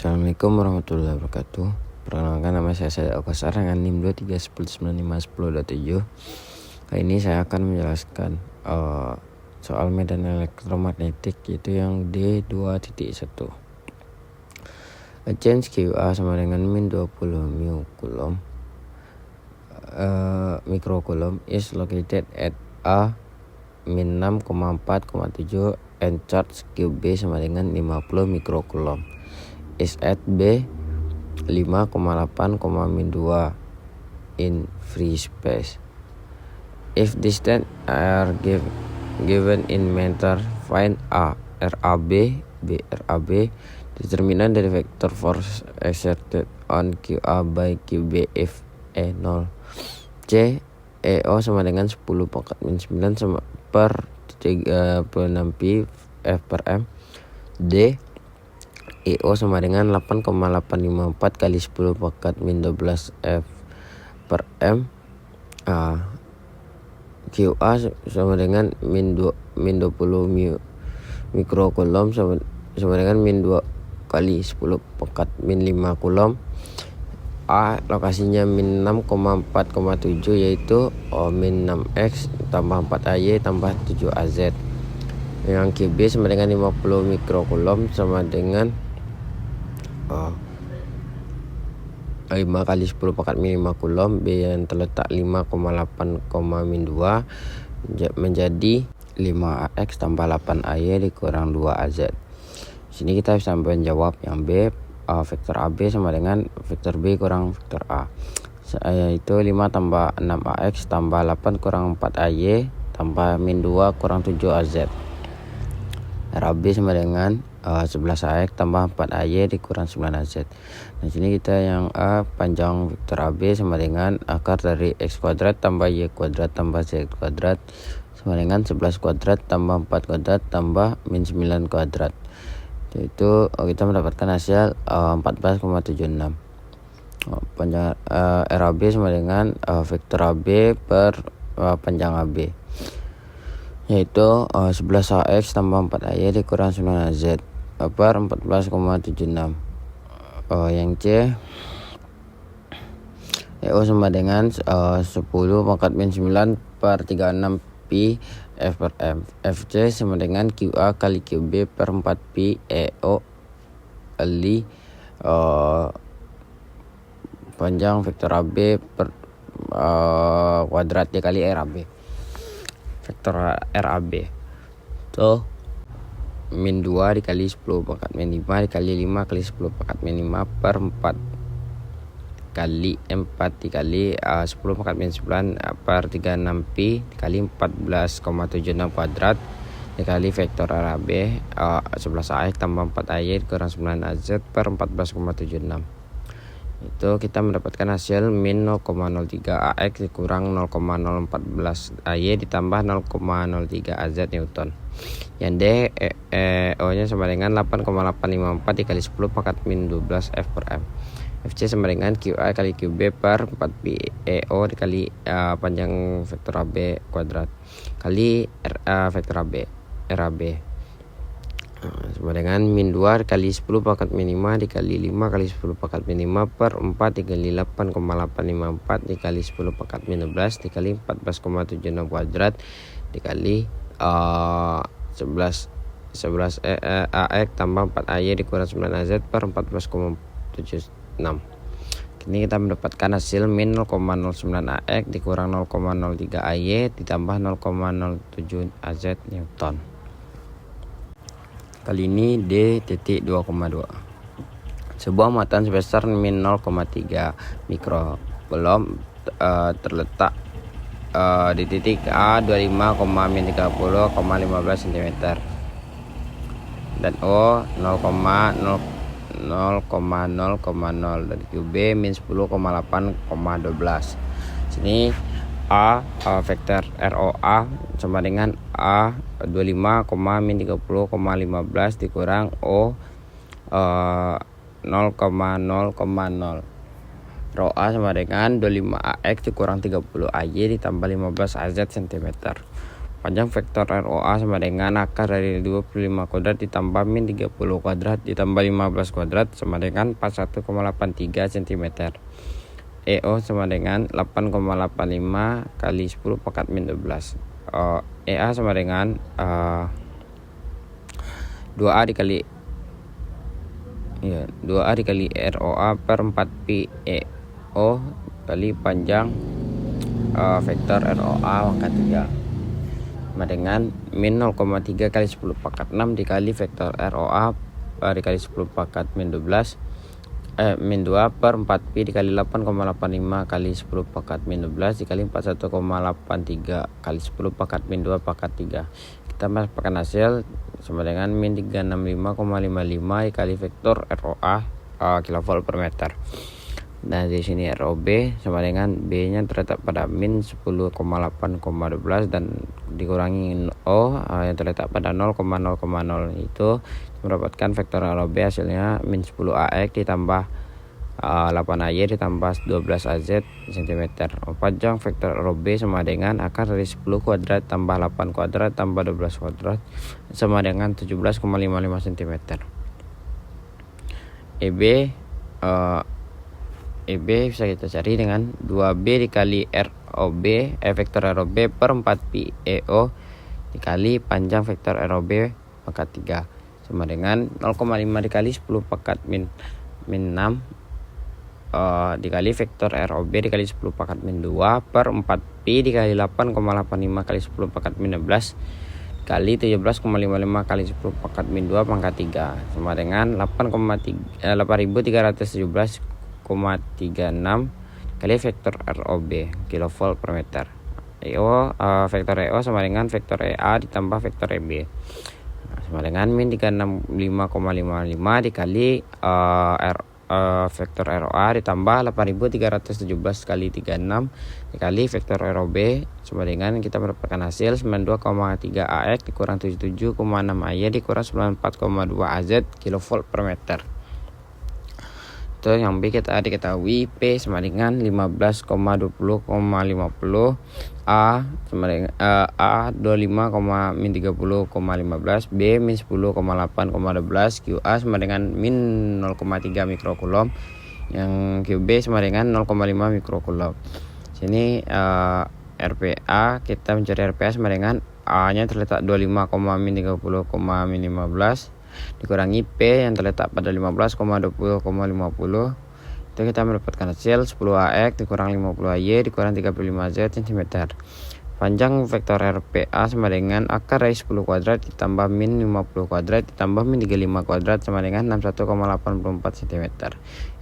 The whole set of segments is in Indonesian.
Assalamualaikum warahmatullahi wabarakatuh. Perkenalkan, nama saya Okasar dengan NIM 23109510.7. Kali ini saya akan menjelaskan soal medan elektromagnetik, yaitu yang D2.1. A change QA sama dengan min 20 mikrocoulomb is located at A min 6,4,7 and charge QB sama dengan 50 mikrocoulomb is at B 5,8, min 2 in free space. If distance are given in meter, find A RAB, B RAB. Determinant dari vector force exerted on QA by QB if E0. C EO sama dengan 10 pangkat min 9 sama per 36 pi F per M. D EO sama dengan 8,854 kali 10 pangkat min 12 F per M. QA sama dengan min 20 mikrocoulomb sama dengan min 2 kali 10 pangkat min 5 coulomb. A lokasinya min 6,4,7 yaitu min 6x tambah 4AY tambah 7AZ. Yang QB sama dengan 50 mikrocoulomb sama dengan 5 kali 10 pangkat min 5 coulomb. B yang terletak 5,8, min 2 menjadi 5AX tambah 8AY dikurang 2AZ. Sini kita bisa menjawab yang B, vektor AB sama dengan vektor B kurang vektor A, yaitu 5 tambah 6AX tambah 8 kurang 4AY tambah min 2 kurang 7AZ. RAB sama dengan 11AX tambah 4AY dikurang 9AZ. Nah, sini kita yang A, panjang vektor AB sama dengan akar dari X kuadrat tambah Y kuadrat tambah Z kuadrat sama dengan 11 kuadrat tambah 4 kuadrat tambah min 9 kuadrat. Yaitu kita mendapatkan hasil 14,76. Panjang RAB sama dengan vektor AB per panjang AB, yaitu 11AX tambah 4AY dikurang 9AZ per 14,76. Yang C EO sama dengan 10 pangkat min 9 per 36 pi F per M. FC sama dengan QA kali QB per 4 pi EO kali panjang vektor AB per kuadrat dikali RAB. Vektor RAB itu min 2 dikali 10 pangkat min 5 dikali 5 kali 10 pangkat min 5 per 4 kali 4 dikali 10 pangkat min 9 per 36 pi dikali 14,76 kuadrat dikali vektor RAB 11AX tambah 4AY kurang 9AZ per 14,76. Itu kita mendapatkan hasil min 0,03 AX dikurang 0,014 AY ditambah 0,03 AZ Newton. Yang D EO nya sama dengan 8,854 dikali 10 pangkat min 12 F per M. FC sama dengan QA kali QB per 4 pi EO dikali panjang vektor AB kuadrat kali vektor AB RAB sama dengan min 2 kali 10 pangkat min 5 dikali 5 kali 10 pangkat min 5 per 4 dikali 8,854 dikali 10 pangkat min 12 dikali 14,76 kuadrat dikali 11 AX tambah 4 AY dikurang 9 AZ per 14,76. Ini kita mendapatkan hasil min 0,09 AX dikurang 0,03 AY ditambah 0,07 AZ Newton. Kali ini D.2,2. Sebuah muatan sebesar min 0,3 mikrocoulomb terletak di titik A 25,-30,15 cm dan O 0,0,0,0 dan QB min 10,8,12. Sini A vektor ROA sama dengan A 25,-30,15 dikurang O 0,0,0. ROA sama dengan 25AX dikurang 30AY ditambah 15AZ cm. Panjang vektor ROA sama dengan akar dari 25 kuadrat ditambah min 30 kuadrat ditambah 15 kuadrat sama dengan 41,83 cm. EO sama dengan 8,85 kali 10 pangkat min 12. EA sama dengan 2A dikali 2A dikali ROA per 4pi EO kali panjang vektor ROA pangkat 3 sama dengan min 0,3 kali 10 pangkat 6 dikali vektor ROA dikali 10 pangkat min 12 min 2 per 4pi dikali 8,85 kali 10 pangkat min 12 dikali 41,83 kali 10 pangkat min 2 pangkat 3. Kita mendapatkan hasil sama dengan min 365,55 dikali vektor ROA kilovolt per meter. Nah di sini ROB sama dengan B nya terletak pada min 10,8,12 dan dikurangi O yang terletak pada 0,0,0 itu mendapatkan vektor ROB hasilnya min 10 AX ditambah 8 AY ditambah 12 AZ cm. Panjang vektor ROB sama dengan akar dari 10 kuadrat tambah 8 kuadrat tambah 12 kuadrat sama dengan 17,55 cm. EB bisa kita cari dengan 2B dikali ROB vektor ROB per 4pi EO dikali panjang vektor ROB pangkat 3 sama dengan 0,5 dikali 10 pangkat min 6 dikali vektor ROB dikali 10 pangkat min 2 per 4pi dikali 8,85 kali 10 pangkat min 16 kali 17,55 kali 10 pangkat min 2 pangkat 3 sama dengan 8317,36 kali vektor ROB kilovolt per meter. Vektor EO sama dengan vektor EA ditambah vektor EB sama dengan min 365,55 dikali vektor ROA ditambah 8317 kali 36 dikali vektor ROB sama dengan kita mendapatkan hasil 92,3 AX dikurang 77,6 AY dikurang 94,2 AZ kilovolt per meter. Itu yang B kita diketahui P sama dengan 15,20,50 A sama dengan A 25,-30,15 B min 10,8,12 QA sama dengan min 0,3 mikrokulom yang QB sama dengan 0,5 mikrokulom. Sini RPA kita mencari RPA sama dengan A nya terletak 25,-30,15 dikurangi P yang terletak pada 15,20,50 itu kita mendapatkan hasil 10 AX dikurang 50 AY dikurang 35 Z cm. Panjang vektor RPA sama dengan akar dari 10 kuadrat ditambah min 50 kuadrat ditambah min 35 kuadrat sama dengan 61,84 cm.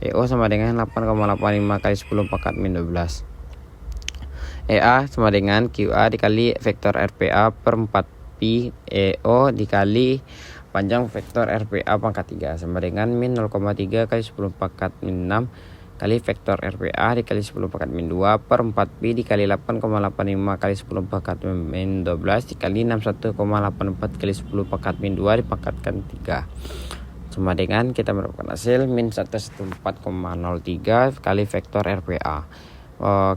EO sama dengan 8,85 kali 10 pangkat min 12. EA sama dengan QA dikali vektor RPA per 4pi EO dikali panjang vektor RPA pangkat 3 sama dengan min 0,3 kali 10 pangkat min 6 kali vektor RPA dikali 10 pangkat min 2 per 4pi dikali 8,85 kali 10 pangkat min 12 dikali 61,84 kali 10 pangkat min 2 dipangkatkan 3 sama dengan kita mendapatkan hasil min 114,03 kali vektor RPA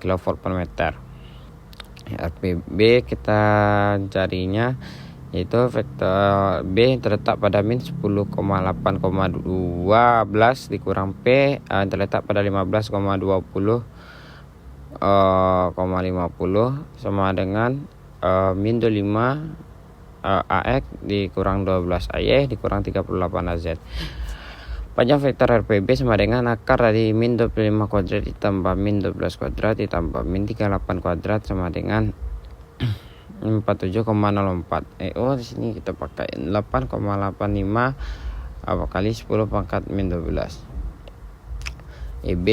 kilovolt per meter. RPB kita carinya yaitu vektor B terletak pada min 10,8,12 dikurang P terletak pada 15,20,50 sama dengan min 25 AX dikurang 12 AY dikurang 38 AZ. Panjang vektor RPB sama dengan akar dari min 25 kuadrat ditambah min 12 kuadrat ditambah min 38 kuadrat sama dengan 47,04. EO di sini kita pakai 8,85 kali 10 pangkat min 12. EB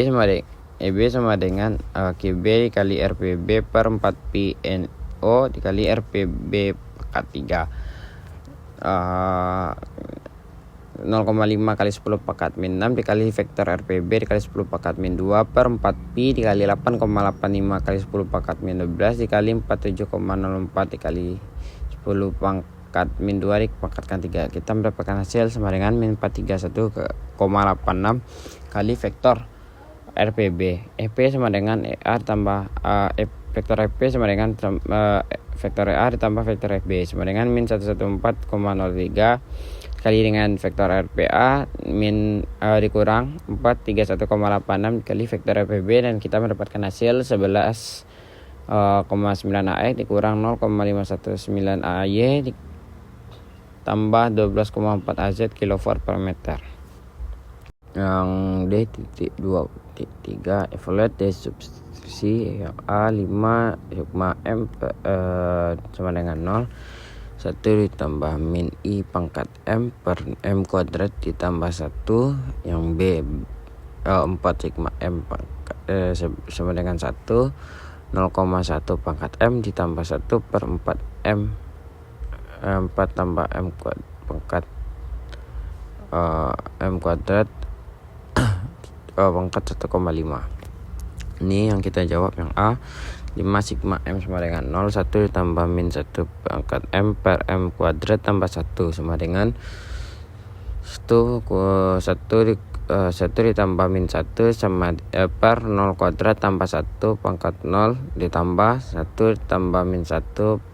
sama dengan QB dikali RPB per 4pi NO dikali RPB pangkat 3 0,5 kali 10 pangkat min 6 dikali vektor RPB dikali 10 pangkat min 2 per 4pi dikali 8,85 kali 10 pangkat min 12 dikali 47,04 dikali 10 pangkat min 2 dipangkatkan 3. Kita mendapatkan hasil sama dengan min 431,86 kali vektor RPB. EP sama dengan EA tambah EP vektor FP sama dengan vektor A ditambah vektor FB sama dengan min 114,03 kali dengan vektor RPA min dikurang 431,86 dikali vektor FB, dan kita mendapatkan hasil 11,9 AX dikurang 0,519 AY tambah 12,4 AZ kilowatt per meter. Yang D titik 2.3 evaluate D substitusi yang A 5 sigma M sama dengan 0 1 ditambah min I pangkat M per M kuadrat ditambah 1, yang B 4 sigma M pangkat, sama dengan 1 0,1 pangkat M ditambah 1 per 4 M 4 tambah M pangkat M kuadrat pangkat 1,5. Ini yang kita jawab yang A 5 sigma M sama dengan 0 1 ditambah min 1 pangkat M per M kuadrat tambah 1 sama dengan 1 ditambah min 1 sama per 0 kuadrat tambah 1 pangkat 0 ditambah 1 ditambah min 1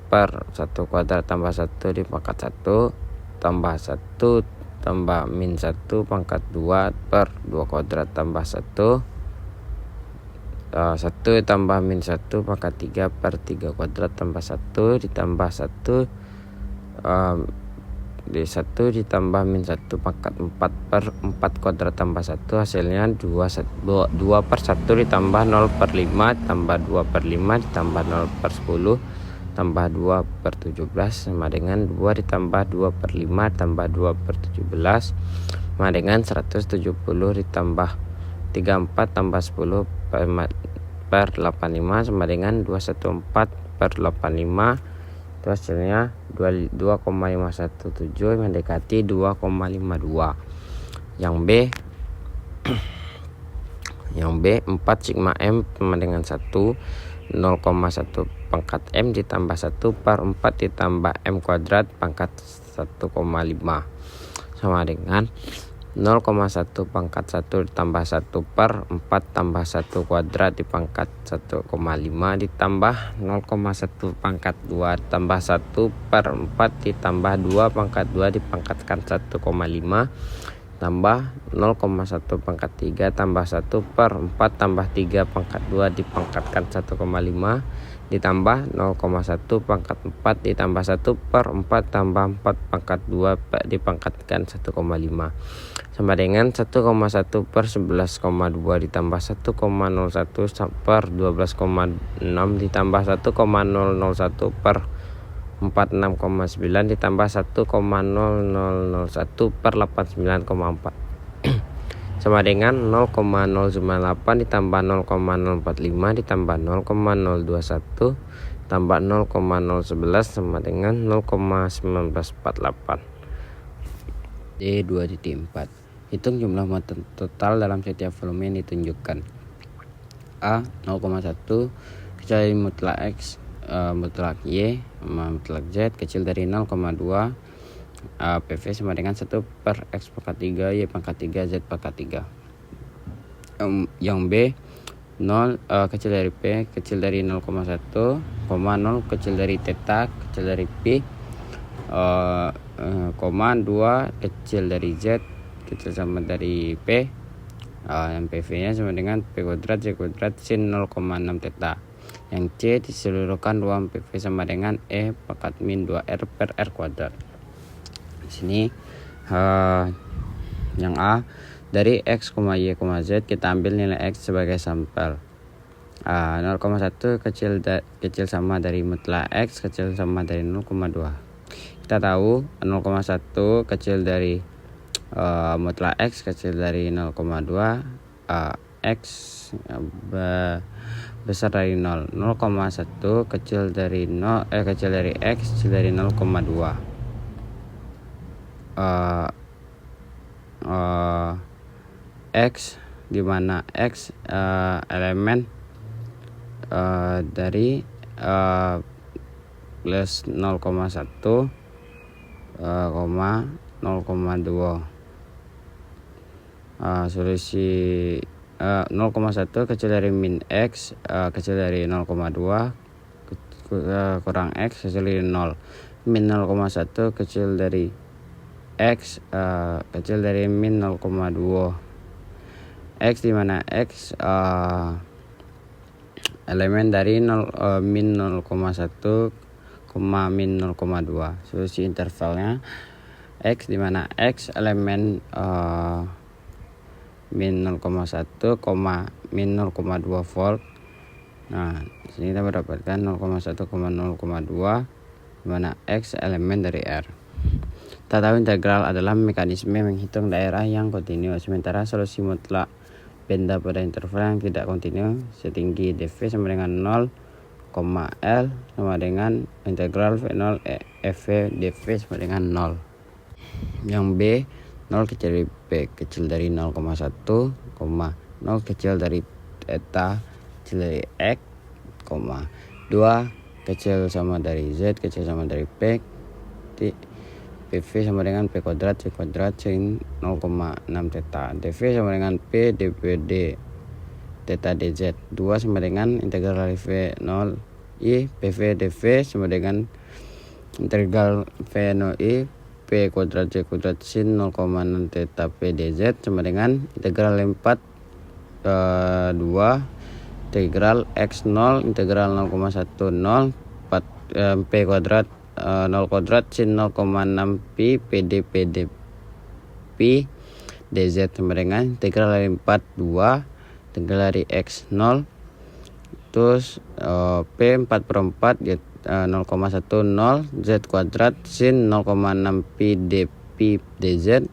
per 1 kuadrat tambah 1 di pangkat 1 tambah 1 tambah min 1 pangkat 2 per 2 kuadrat tambah 1 1 tambah min 1 pangkat 3 per 3 kuadrat tambah 1 ditambah 1 di 1 ditambah min 1 pangkat 4 per 4 kuadrat tambah 1 hasilnya 2 per 1 ditambah 0 per 5 tambah 2 per 5 ditambah 0 per 10 tambah 2 per 17 sama dengan 2 ditambah 2 per 5 tambah 2 per 17 sama dengan 170 ditambah 34 tambah 10 per 85 sama dengan 214 per 85, itu hasilnya 2,517 mendekati 2,52. Yang B 4 sigma M sama dengan 1 0,1 pangkat M ditambah 1 per 4 ditambah M kuadrat pangkat 1,5 sama dengan 0,1 pangkat 1 ditambah 1 per 4 tambah 1 kuadrat di pangkat 1,5 ditambah 0,1 pangkat 2 tambah 1 per 4 ditambah 2 pangkat 2 dipangkatkan 1,5 tambah 0,1 pangkat 3 tambah 1 per 4 tambah 3 pangkat 2 dipangkatkan 1,5 ditambah 0,1 pangkat 4 ditambah 1 per 4 tambah 4 pangkat 2 dipangkatkan 1,5 sama dengan 1,1 per 11,2 ditambah 1,01 per 12,6 ditambah 1,001 per 46,9 ditambah 1,0001 per 89,4 sama dengan 0,098 ditambah 0,045 ditambah 0,021 tambah 0,011 sama dengan 0,1948. D2.4 hitung jumlah muatan total dalam setiap volume yang ditunjukkan. A 0,1 kecuali mutlak X mutlak Y mutlak Z kecil dari 0,2 PV sama dengan 1 per X pangkat 3 Y pangkat 3 Z pangkat 3. Yang B 0 kecil dari P kecil dari 0,1 0 kecil dari theta kecil dari Pi 2 kecil dari Z kecil sama dari P yang PV nya sama dengan P kuadrat Z kuadrat sin 0,6 theta. Yang C diseluruhkan 2 PV sama dengan E pangkat min 2R per R kuadrat. Di sini yang A dari X, Y, Z kita ambil nilai X sebagai sampel. 0,1 kecil sama dari mutlak X kecil sama dari 0,2. Kita tahu 0,1 kecil dari mutlak X kecil dari 0,2 X besar dari 0. 0,1 kecil dari 0 kecil dari X kecil dari 0,2. X di mana X elemen dari plus 0,1 0,2. Solusi 0,1 kecil dari min X kecil dari 0,2 kurang X kecil dari 0. Min 0,1 kecil dari X kecil dari min 0,2. X di mana X elemen dari min 0,1, min 0,2. Solusi intervalnya X di mana X elemen min 0,1, min 0,2 volt. Nah, di sini kita mendapatkan 0,1, 0,2 di mana X elemen dari R. Kita tahu integral adalah mekanisme menghitung daerah yang kontinu, sementara solusi mutlak benda pada interval yang tidak kontinu setinggi dv sama dengan 0, L sama dengan integral V0 F dv sama dengan 0. Yang B, 0 kecil dari P kecil dari 0,1, 0 kecil dari theta kecil dari X, 2 kecil sama dari Z kecil sama dari P, PV sama dengan P kuadrat sin 0,6 theta. dV sama dengan P dpd theta dz. 2 sama dengan integral dari V0 I PV dV sama dengan integral V0 I P kuadrat Z kuadrat sin 0,6 theta P dz sama dengan integral 2 integral X0 integral 0,10 P kuadrat 0 kuadrat sin 0,6 pi PD P dz sama dengan integral dari 2 integral dari X0 terus P 4/4 ya 0,10 Z kuadrat sin 0,6 pi dP dz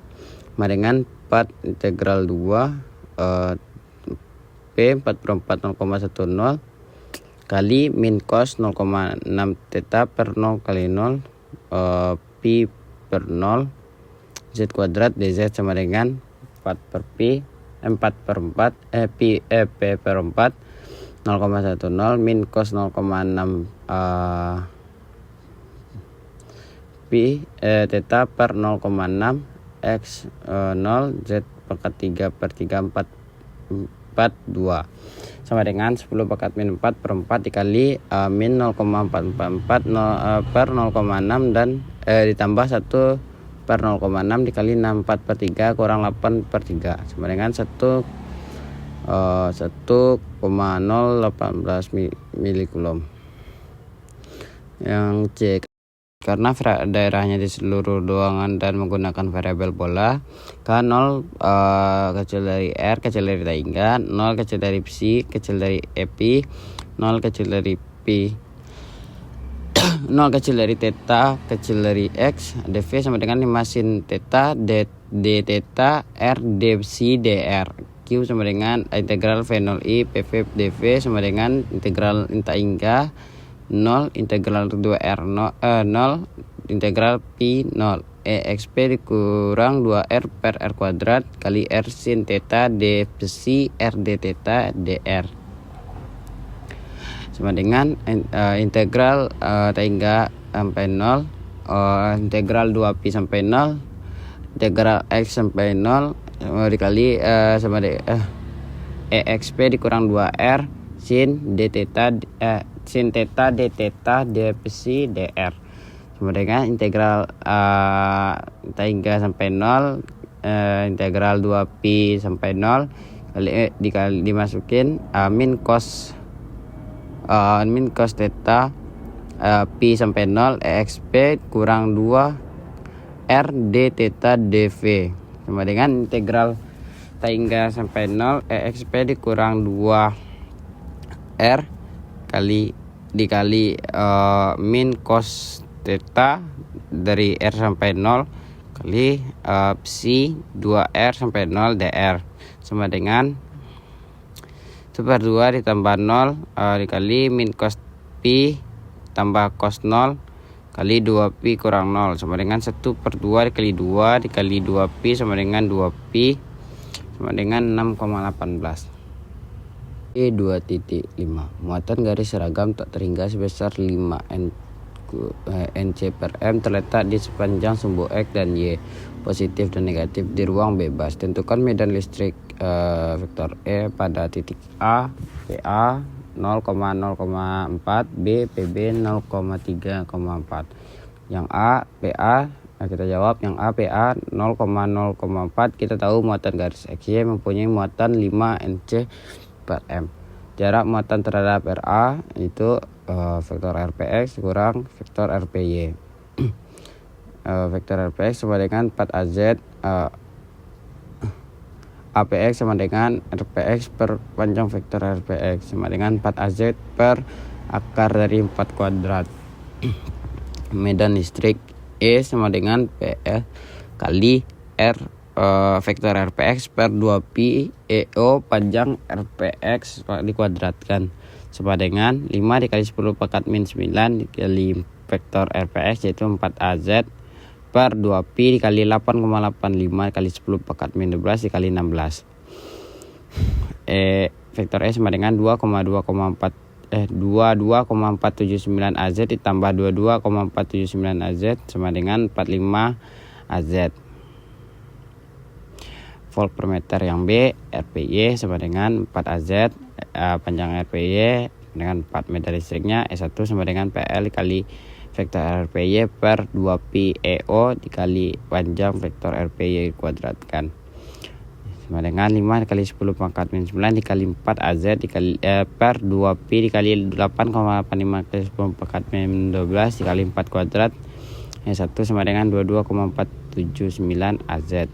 sama dengan 4 integral 2 P 4/4 0,10 kali min cos 0,6 theta per 0 kali 0 pi per 0 Z kuadrat dz sama dengan 4 per pi 4/4 pi P per 4 0,10 min cos 0,6 pi theta per 0,6 X 0 Z pangkat 3 per 3 2 sama dengan 10 pangkat min 4/4 dikali min 0,444 per 0,6 dan ditambah 1 per 0,6 dikali 6 4 per 3 kurang 8 per 3 sama dengan 1,018 milikulom. Yang C, karena daerahnya di seluruh ruangan dan menggunakan variabel pola K0 kecil dari R kecil dari hingga 0 kecil dari psi kecil dari epi 0 kecil dari pi 0 kecil dari theta kecil dari X dv sama dengan 5 sin theta d theta R d psi dr Q sama dengan integral V0 I PV dv sama dengan integral inta hingga 0 integral 2R 0 integral pi 0 EXP dikurang 2R per R kuadrat kali R sin theta D psi R D theta DR sama dengan integral hingga sampai 0 integral 2 pi sampai 0 integral X sampai 0 dikali sama EXP dikurang 2R sin D theta sin theta d theta d psi dr sama dengan integral hingga sampai 0 integral 2 pi sampai 0 dikali dimasukin min cos theta pi sampai 0 exp kurang 2 r d theta dv sama dengan integral hingga sampai 0 exp dikurang 2 r dikali min cos theta dari R sampai 0 kali psi 2R sampai 0 dr sama dengan 1/2 ditambah 0 dikali min cos pi tambah cos 0 kali 2 pi kurang 0 sama dengan 1/2 dikali 2 dikali 2 pi sama dengan 2 pi sama dengan 6,18. E 2.5 muatan garis seragam tak terhingga sebesar 5 n NC per M terletak di sepanjang sumbu X dan Y, positif dan negatif di ruang bebas. Tentukan medan listrik vektor E pada titik A, PA 0,0,4, B, PB 0,3,4. Yang A, PA, kita jawab yang A, PA 0,0,4. Kita tahu muatan garis XY mempunyai muatan 5 NC per M. Jarak muatan terhadap RA itu vektor RPX kurang vektor RPY. Vektor RPX sama dengan 4AZ, APX sama dengan RPX per panjang vektor RPX sama dengan 4AZ per akar dari 4 kuadrat. Medan listrik E sama dengan PL kali R vektor RPX per 2pi EO panjang RPX dikuadratkan sama dengan 5 dikali 10 pangkat min 9 dikali vektor RPX yaitu 4AZ per 2pi dikali 8,85 dikali 10 pangkat min 12 dikali 16. Vektor E sama dengan 22,479 AZ ditambah 22,479 AZ sama dengan 45 AZ. Volt per meter yang B, RPY sama dengan 4 AZ, panjang RPY dengan 4 meter listriknya, E1 sama dengan PL dikali vektor RPY per 2pi EO dikali panjang vektor RPY kuadratkan sama dengan 5 dikali 10 pangkat min 9 dikali 4 AZ dikali per 2pi dikali 8,85 dikali 10 pangkat min 12 dikali 4 kuadrat. E1 sama dengan 22,479 AZ.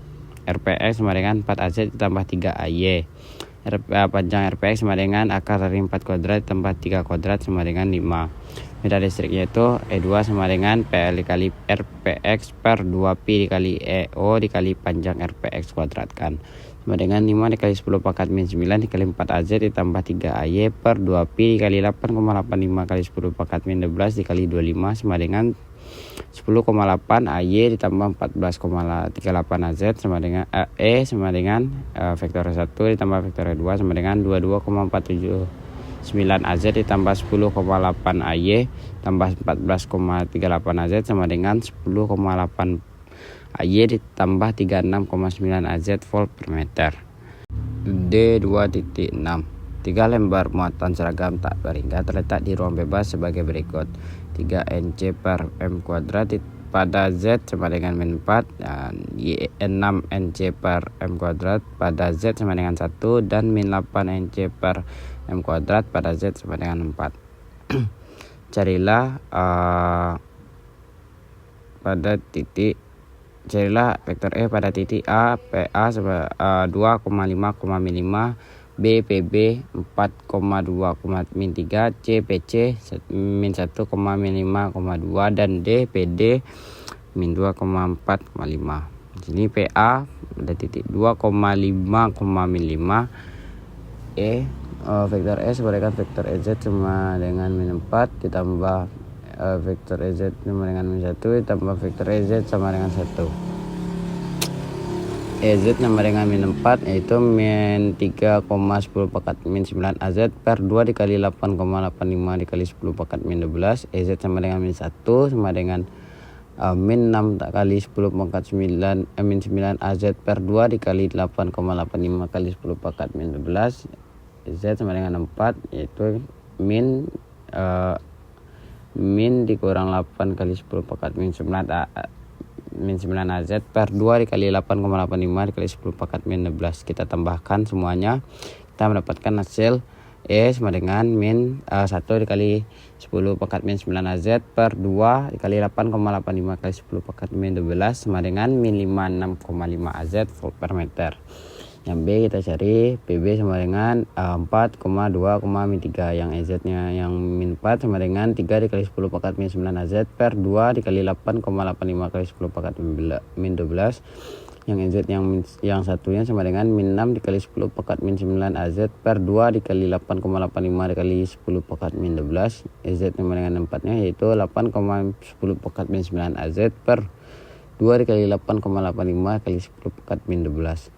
RPX sama dengan 4 AZ ditambah 3 AY. Panjang RPX sama dengan akar dari 4 kuadrat ditambah 3 kuadrat sama dengan 5. Medan listriknya itu E2 sama dengan PL dikali RPX per 2pi dikali EO dikali panjang RPX kuadratkan sama dengan 5 dikali 10 pangkat min 9 dikali 4 AZ ditambah 3 AY per 2pi dikali 8,85 kali 10 pangkat min 12 dikali 25 sama dengan 10,8 AY ditambah 14,38 AZ sama dengan E sama dengan vektor 1 ditambah vektor 2 sama dengan 22,479 AZ ditambah 10,8 AY tambah 14,38 AZ sama dengan 10,8 AY ditambah 36,9 AZ volt per meter. D2.6 3 lembar muatan seragam tak beringkat terletak di ruang bebas sebagai berikut. 3 NC per M kuadrat pada Z sama dengan min 4 dan 6 NC per M kuadrat pada Z sama dengan 1 dan min 8 NC per M kuadrat pada Z sama dengan 4. Carilah vektor E pada titik A, PA 2,5,5, B, PB 4,2, min 3, C, PC min 1, min 5,2 dan D, PD min 2,4,5. Sini PA pada titik 2,5, min 5. Vektor E sama dengan vektor EZ sama dengan min 4 ditambah vektor EZ sama dengan min 1 ditambah vektor EZ sama dengan 1. EZ sama dengan min 4 yaitu min 3,10 pangkat min 9 AZ per 2 dikali 8,85 dikali 10 pangkat min 12. EZ sama dengan min 1 sama dengan min 6 kali 10 pangkat 9 min 9 AZ per 2 dikali 8,85 kali 10 pangkat min 12. Z sama dengan 4 yaitu min dikurang 8 kali 10 pangkat min 9 AZ per 2 dikali 8,85 dikali 10 pangkat min 12. Kita tambahkan semuanya, kita mendapatkan hasil E sama dengan min 1 dikali 10 pangkat min 9 AZ per 2 dikali 8,85 kali 10 pangkat min 12 sama dengan min 56,5 AZ volt per meter. Yang B kita cari PB sama dengan 4,2, min 3. Yang EZ nya yang min 4 sama dengan 3 dikali 10 pangkat min 9 AZ per 2 dikali 8,85 kali 10 pangkat min 12. Yang EZ yang satunya sama dengan min 6 dikali 10 pangkat min 9 AZ per 2 dikali 8,85 dikali 10 pangkat min 12. EZ sama dengan 4 nya yaitu 8,10 pangkat min 9 AZ per 2 dikali 8,85 kali 10 pangkat min 12.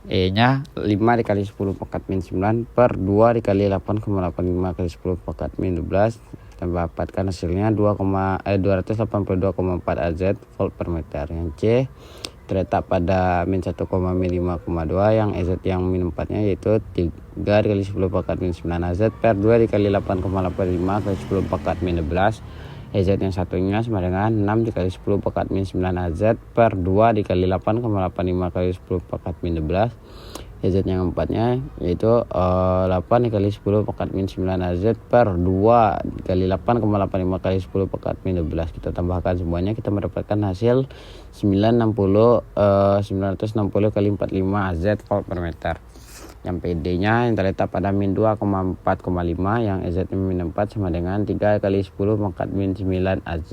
E nya 5 dikali 10 pangkat min 9 per 2 dikali 8,85 kali 10 pangkat min 12 tambah 4 kan hasilnya 282,4 Az volt per meter. Yang C terletak pada min 1, min 5,2 yang Az yang min 4 nya yaitu 3 dikali 10 pangkat min 9 Az per 2 dikali 8,85 kali 10 pangkat min 12. Az yang satunya sama dengan 6 dikali 10 pangkat min 9 Az per 2 dikali 8,85 kali 10 pangkat min 12. Az yang empatnya yaitu 8 dikali 10 pangkat min 9 Az per 2 dikali 8,85 kali 10 pangkat min 12. Kita tambahkan semuanya, kita mendapatkan hasil 960 kali 45 Az volt per meter. Yang PD nya yang terletak pada min 2,4,5 yang Az min 4 sama dengan 3 kali 10 pangkat min 9 Az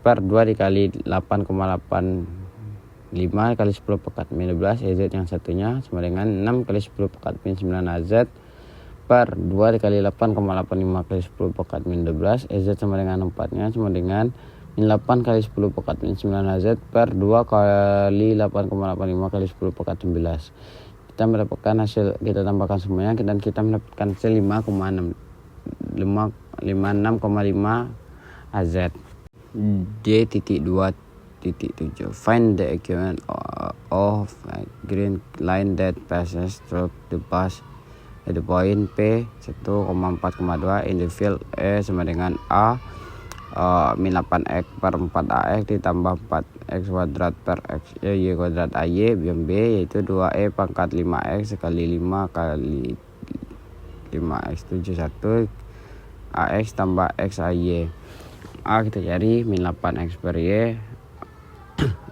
per 2 dikali 8,85 kali 10 pangkat min 12. Az yang satunya sama dengan 6 kali 10 pangkat min 9 Az per 2 dikali 8,85 kali 10 pangkat min 12. Az sama dengan 4 nya sama dengan min 8 kali 10 pangkat min 9 Az per 2 kali 8,85 kali 10 pangkat 11. Kita mendapatkan hasil, kita tambahkan semuanya dan kita mendapatkan hasil 56,5 Az. D.2.7 Find the equivalent of a green line that passes through the bus at the point P 1,4,2 in the field E sama dengan A min 8x per 4ax ditambah 4x kuadrat per x y kuadrat ay. Yang B yaitu 2e pangkat 5x kali 5 kali 5x 71 ax tambah x ay. A kita cari min 8x per y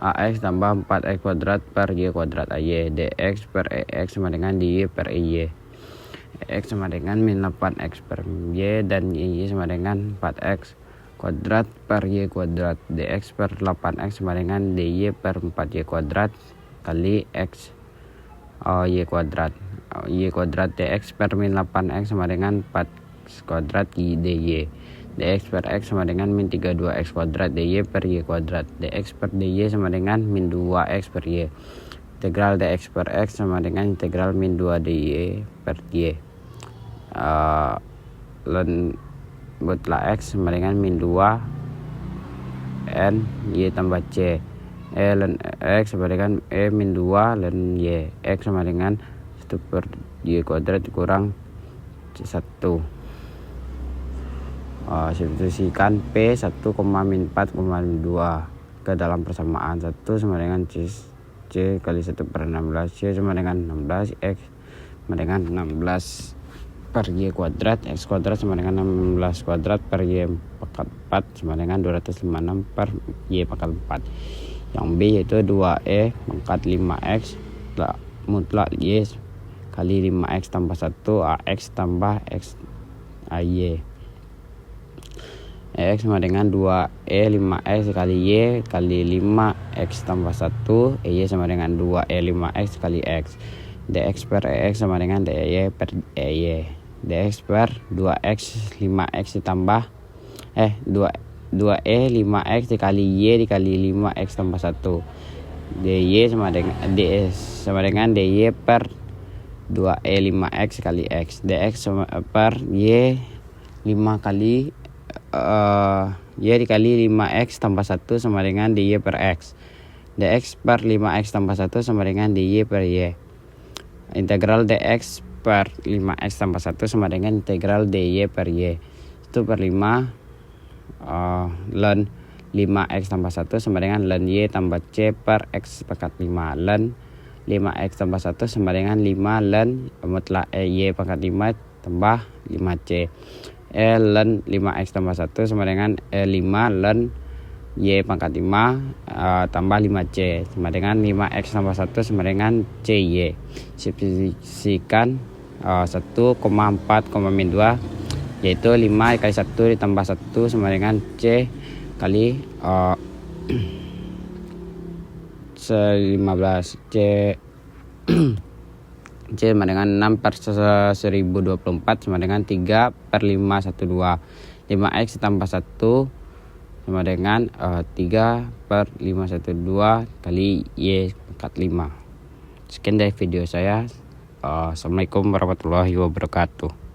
ax tambah 4x kuadrat per y kuadrat ay. Dx per ex sama dengan dy per y. X sama dengan min 8x per y dan y sama dengan 4x kuadrat per y kuadrat. Dx per 8x sama dengan dy per 4y kuadrat kali x y kuadrat. Y kuadrat dx per min 8x sama dengan 4 kuadrat dy. Dx per x sama dengan min 32x kuadrat dy per y kuadrat. Dx per dy sama dengan min 2x per y. Integral dx per x sama dengan integral min 2 dy per y. Mutlak x sama dengan min 2 n y tambah c. Ln x sama dengan min 2 ln y. X sama dengan 1 per y kuadrat dikurang c1. Substitusikan P 1, min 4,2 ke dalam persamaan. 1 sama dengan c kali 1 per 16. C sama dengan 16. X sama dengan 16 per y kuadrat. X kuadrat sama dengan 16 kuadrat per y pangkat 4 sama dengan 256 per y pangkat 4. Yang B yaitu 2e pangkat 5x mutlak y kali 5x tambah 1 ax tambah x ay. X sama dengan 2e 5x kali y kali 5x tambah 1 y sama dengan 2e 5x kali x. Dx per ex sama dengan dy per ey. Dx per 2x 5x ditambah 2e 5x dikali y dikali 5x tambah 1. dy sama dengan ds sama dengan dy per 2e 5x kali x. Dx sama per y 5 kali y dikali 5x tambah 1 sama dengan dy per x. Dx per 5x tambah 1 sama dengan dy per y. Integral dx per 5x tambah 1 sama dengan integral dy per y. 1 per 5 ln 5x tambah 1 sama dengan ln y tambah c per x pangkat 5. Ln 5x tambah 1 sama dengan 5 ln mutlak y pangkat 5 tambah 5c. Ln 5x tambah 1 sama dengan 5 ln y pangkat 5 tambah 5c sama dengan 5x tambah 1 sama dengan cy. Substitusikan 1,4, min 2 yaitu 5 kali 1 ditambah 1 sama dengan c kali 15 c c sama dengan 6 per 1024 sama dengan 3 per 512. 5x ditambah 1 sama dengan 3 per 512 kali y pangkat 5. Sekian dari video saya. Assalamualaikum warahmatullahi wabarakatuh.